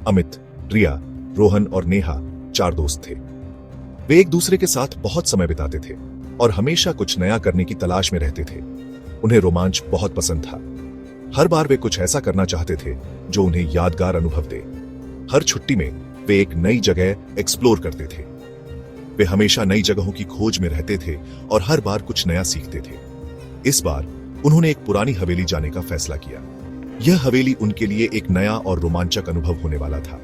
अमित, रिया, रोहन और नेहा 4 दोस्त थे। वे एक दूसरे के साथ बहुत समय बिताते थे और हमेशा कुछ नया करने की तलाश में रहते थे। उन्हें रोमांच बहुत पसंद था। हर बार वे कुछ ऐसा करना चाहते थे जो उन्हें यादगार अनुभव दे। हर छुट्टी में वे एक नई जगह एक्सप्लोर करते थे। वे हमेशा नई जगहों की खोज में रहते थे और हर बार कुछ नया सीखते थे। इस बार उन्होंने एक पुरानी हवेली जाने का फैसला किया। यह हवेली उनके लिए एक नया और रोमांचक अनुभव होने वाला था।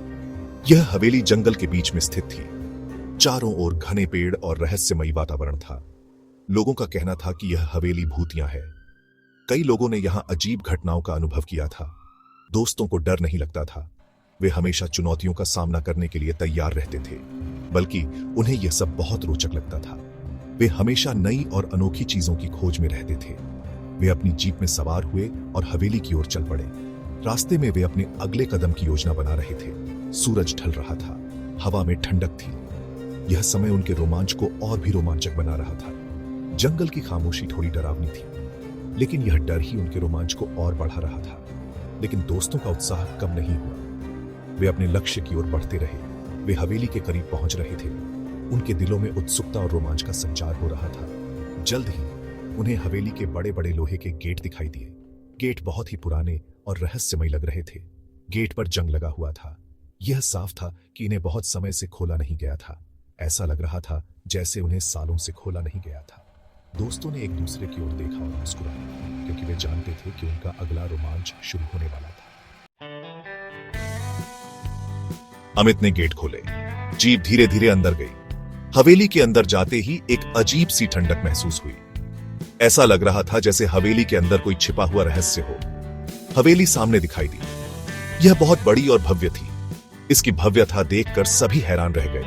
यह हवेली जंगल के बीच में स्थित थी। चारों ओर घने पेड़ और रहस्यमयी वातावरण था। लोगों का कहना था कि यह हवेली भूतिया है। कई लोगों ने यहां अजीब घटनाओं का अनुभव किया था। दोस्तों को डर नहीं लगता था। वे हमेशा चुनौतियों का सामना करने के लिए तैयार रहते थे, बल्कि उन्हें यह सब बहुत रोचक लगता था। वे हमेशा नई और अनोखी चीजों की खोज में रहते थे। वे अपनी जीप में सवार हुए और हवेली की ओर चल पड़े। रास्ते में वे अपने अगले कदम की योजना बना रहे थे। सूरज ढल रहा था, हवा में ठंडक थी। यह समय उनके रोमांच को और भी रोमांचक बना रहा था। जंगल की खामोशी थोड़ी डरावनी थी, लेकिन यह डर ही उनके रोमांच को और बढ़ा रहा था। लेकिन दोस्तों का उत्साह कम नहीं हुआ। वे अपने लक्ष्य की ओर बढ़ते रहे। वे हवेली के करीब पहुंच रहे थे। उनके दिलों में उत्सुकता और रोमांच का संचार हो रहा था। जल्द ही उन्हें हवेली के बड़े बड़े लोहे के गेट दिखाई दिए। गेट बहुत ही पुराने और रहस्यमय लग रहे थे। गेट पर जंग लगा हुआ था। यह साफ था कि इन्हें बहुत समय से खोला नहीं गया था। ऐसा लग रहा था जैसे उन्हें सालों से खोला नहीं गया था। दोस्तों ने एक दूसरे की ओर देखा और मुस्कुराया, क्योंकि वे जानते थे कि उनका अगला रोमांच शुरू होने वाला था। अमित ने गेट खोले। जीप धीरे धीरे अंदर गई। हवेली के अंदर जाते ही एक अजीब सी ठंडक महसूस हुई। ऐसा लग रहा था जैसे हवेली के अंदर कोई छिपा हुआ रहस्य हो। हवेली सामने दिखाई दी। यह बहुत बड़ी और भव्य थी। इसकी भव्यता देखकर सभी हैरान रह गए।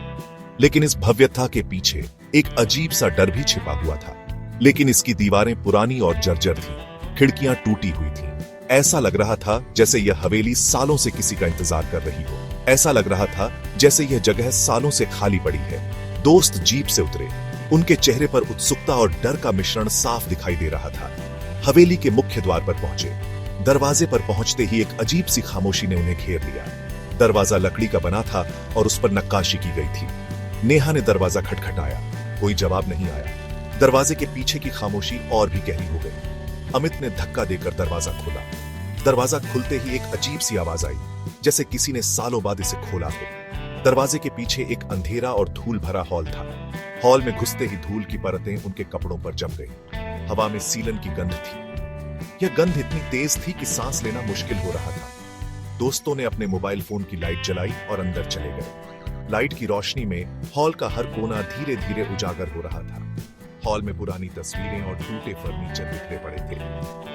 लेकिन इस भव्यता के पीछे एक अजीब सा डर भी छिपा हुआ था। लेकिन इसकी दीवारें पुरानी और जर्जर थी। खिड़कियां टूटी हुई थी। ऐसा लग रहा था जैसे यह हवेली सालों से किसी का इंतजार कर रही हो। ऐसा लग रहा था जैसे यह जगह सालों से खाली पड़ी है। दोस्त जीप से उतरे। उनके चेहरे पर उत्सुकता और डर का मिश्रण साफ दिखाई दे रहा था। हवेली के मुख्य द्वार पर पहुंचे। दरवाजे पर पहुंचते ही एक अजीब सी खामोशी ने उन्हें घेर लिया। दरवाजा लकड़ी का बना था और उस पर नक्काशी की गई थी। नेहा ने दरवाजा खटखटाया। कोई जवाब नहीं आया। दरवाजे के पीछे की खामोशी और भी गहरी हो गई। अमित ने धक्का देकर दरवाजा खोला। दरवाजा खुलते ही एक अजीब सी आवाज आई, जैसे किसी ने सालों बाद इसे खोला हो। दरवाजे के पीछे एक अंधेरा और धूल भरा हॉल था। हॉल में घुसते ही धूल की परतें उनके कपड़ों पर जम गई। हवा में सीलन की गंध थी। यह गंध इतनी तेज थी कि सांस लेना मुश्किल हो रहा था। दोस्तों ने अपने मोबाइल फोन की लाइट जलाई और अंदर चले गए। लाइट की रोशनी में हॉल का हर कोना धीरे धीरे उजागर हो रहा था। हॉल में पुरानी तस्वीरें और टूटे फर्नीचर बिखरे पड़े थे।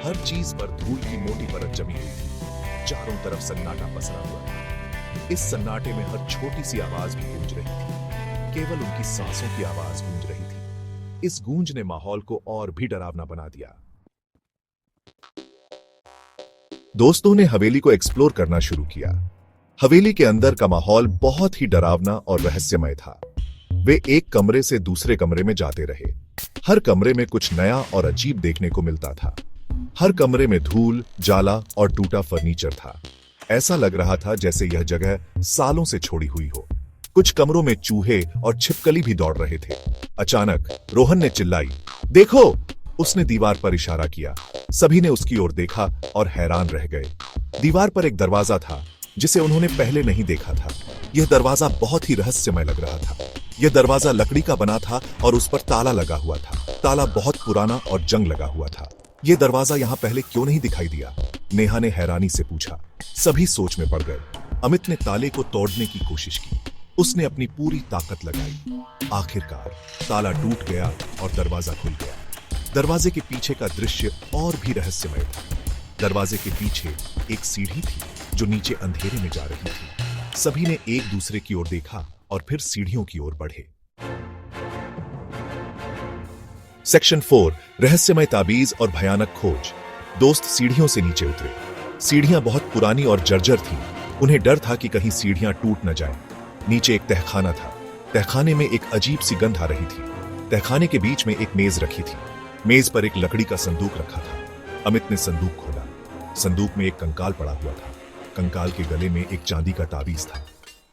हर चीज पर धूल की मोटी परत जमी हुई थी। चारों तरफ सन्नाटा पसरा हुआ था। इस सन्नाटे में हर छोटी सी आवाज भी गूंज रही थी। केवल उनकी सांसों की आवाज गूंज रही थी। इस गूंज ने माहौल को और भी डरावना बना दिया। दोस्तों ने हवेली को एक्सप्लोर करना शुरू किया। हवेली के अंदर का माहौल बहुत ही डरावना और रहस्यमय था। वे एक कमरे से दूसरे कमरे में जाते रहे। हर कमरे में कुछ नया और अजीब देखने को मिलता था। हर कमरे में धूल, जाला और टूटा फर्नीचर था। ऐसा लग रहा था जैसे यह जगह सालों से छोड़ी हुई हो। कुछ कमरों में चूहे और छिपकली भी दौड़ रहे थे। अचानक रोहन ने चिल्लाई, देखो! उसने दीवार पर इशारा किया। सभी ने उसकी ओर देखा और हैरान रह गए। दीवार पर एक दरवाजा था जिसे उन्होंने पहले नहीं देखा था। यह दरवाजा बहुत ही रहस्यमय लग रहा था। यह दरवाजा लकड़ी का बना था और उस पर ताला लगा हुआ था। ताला बहुत पुराना और जंग लगा हुआ था। यह दरवाजा यहाँ पहले क्यों नहीं दिखाई दिया? नेहा ने हैरानी से पूछा। सभी सोच में पड़ गए। अमित ने ताले को तोड़ने की कोशिश की। उसने अपनी पूरी ताकत लगाई। आखिरकार ताला टूट गया और दरवाजा खुल गया। दरवाजे के पीछे का दृश्य और भी रहस्यमय था। दरवाजे के पीछे एक सीढ़ी थी जो नीचे अंधेरे में जा रही थी। सभी ने एक दूसरे की ओर देखा और फिर सीढ़ियों की ओर बढ़े। सेक्शन 4, रहस्यमय ताबीज और भयानक खोज। दोस्त सीढ़ियों से नीचे उतरे। सीढ़ियां बहुत पुरानी और जर्जर थीं। उन्हें डर था कि कहीं सीढ़ियां टूट न जाएं। नीचे एक तहखाना था। तहखाने में एक अजीब सी गंध आ रही थी। तहखाने के बीच में एक मेज रखी थी। मेज पर एक लकड़ी का संदूक रखा था। अमित ने संदूक खोला। संदूक में एक कंकाल पड़ा हुआ था। कंकाल के गले में एक चांदी का ताबीज था।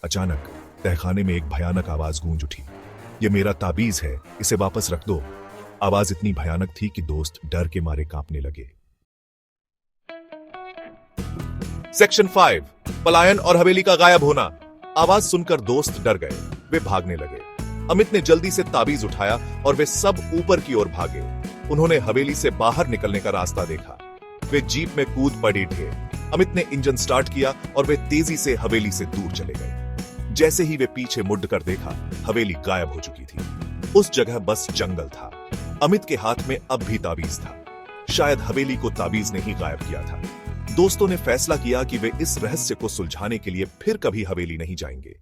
अचानक तहखाने में एक भयानक आवाज गूंज उठी। ये मेरा ताबीज है, इसे वापस रख दो। आवाज इतनी भयानक थी कि दोस्त डर के मारे कांपने लगे। सेक्शन 5, पलायन और हवेली का गायब होना। आवाज सुनकर दोस्त डर गए, वे भागने लगे। अमित ने जल्दी से ताबीज उठाया और वे सब ऊपर की ओर भागे। उन्होंने हवेली से बाहर निकलने का रास्ता देखा। वे जीप में कूद पड़े थे। अमित ने इंजन स्टार्ट किया और वे तेजी से हवेली से दूर चले गए। जैसे ही वे पीछे मुड़कर देखा, हवेली गायब हो चुकी थी। उस जगह बस जंगल था। अमित के हाथ में अब भी ताबीज था। शायद हवेली को ताबीज ने ही गायब किया था। दोस्तों ने फैसला किया कि वे इस रहस्य को सुलझाने के लिए फिर कभी हवेली नहीं जाएंगे।